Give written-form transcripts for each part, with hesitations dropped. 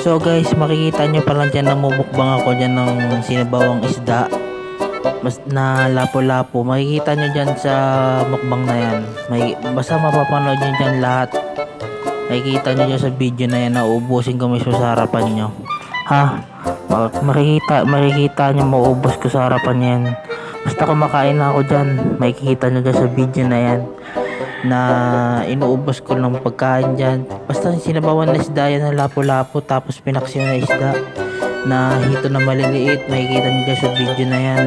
So guys, makikita nyo pala dyan na mumukbang ako dyan ng sinabawang isda. Mas na lapo-lapo. Makikita nyo dyan sa mukbang na yan. Basta mapapanood nyo dyan lahat. Makikita nyo dyan sa video na yan na uubusin ko mismo sa harapan nyo. Ha? Makikita nyo maubos ko sa harapan yan. Basta kumakain na ako dyan. Makikita nyo dyan sa video na yan na inuubos ko ng pagkain dyan. Basta sinabawan na isda yan na lapo-lapo, tapos pinaksiw na isda na hito na maliliit. Makikita nyo dyan sa video na yan.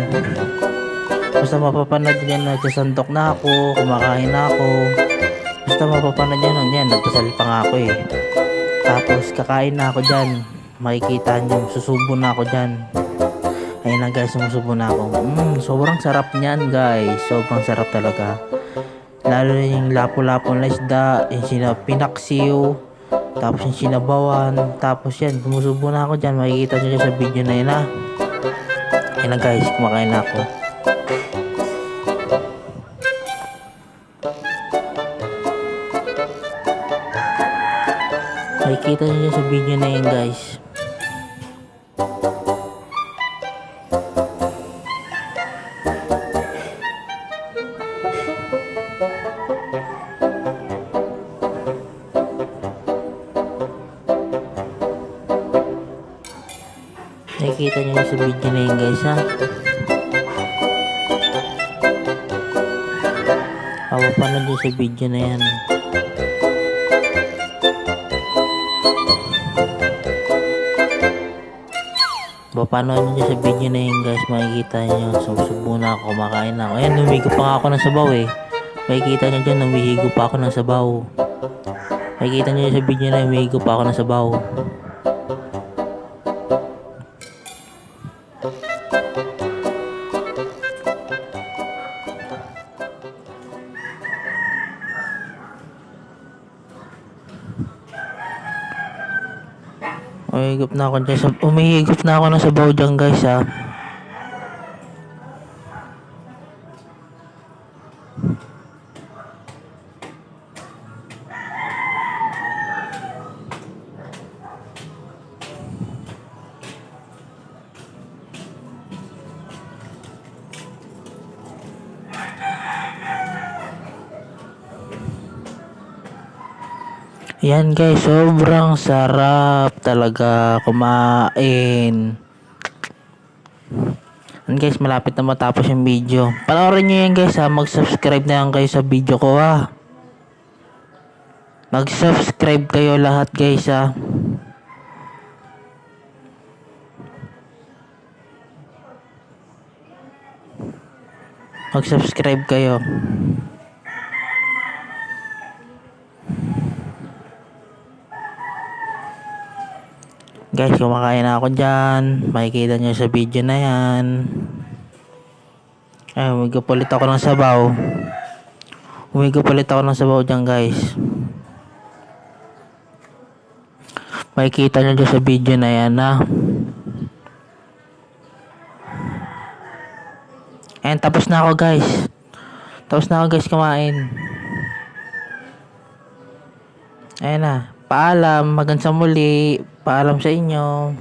Basta mapapanood dyan na sasandok na ako, kumakain na ako. Basta mapapanood dyan, nagdasal pa nga ako eh. Tapos kakain na ako dyan. Makikita nyo, susubo na ako dyan. Ayun na guys, sumusubo na ako. Sobrang sarap niyan guys. Sobrang sarap talaga. Lalo na yung lapo-lapo na isda, yung pinaksiw, tapos yung sinabawan, tapos yan, sumusubo na ako dyan. Makikita nyo dyan sa video na yun ha. Ayun na guys, kumakain na ako. Makikita nyo dyan sa video na yun guys. Nakikita nyo sa video na yun guys ha. Mapapanood nyo sa video na yan. Mapapanood nyo sa video na yun guys. Makikita nyo, susubo na ako, kumakain na ako. Ayan, humigo pa nga ako ng sabaw eh. Makikita nyo dyan, humihigo pa ako ng sabaw. Makikita nyo sa video na yun, humihigo pa ako ng sabaw. Umihigop na ako ng sabaw dyan guys ha. Yan guys, sobrang sarap talaga kumain. Yan guys, malapit na matapos yung video. Panoorin nyo yan guys ha, mag-subscribe na yan kayo sa video ko ha. Mag-subscribe kayo lahat guys ha. Mag-subscribe kayo. Guys, kumakain na ako dyan. Makikita nyo sa video na yan. Ay, humigo ulit ako ng sabaw. Humigo ulit ako ng sabaw dyan guys. Makikita nyo dyan sa video na yan ha. Ayan, tapos na ako guys. Tapos na ako guys kumain. Ayan na. Paalam, hanggang sa muli. Paalam sa inyo.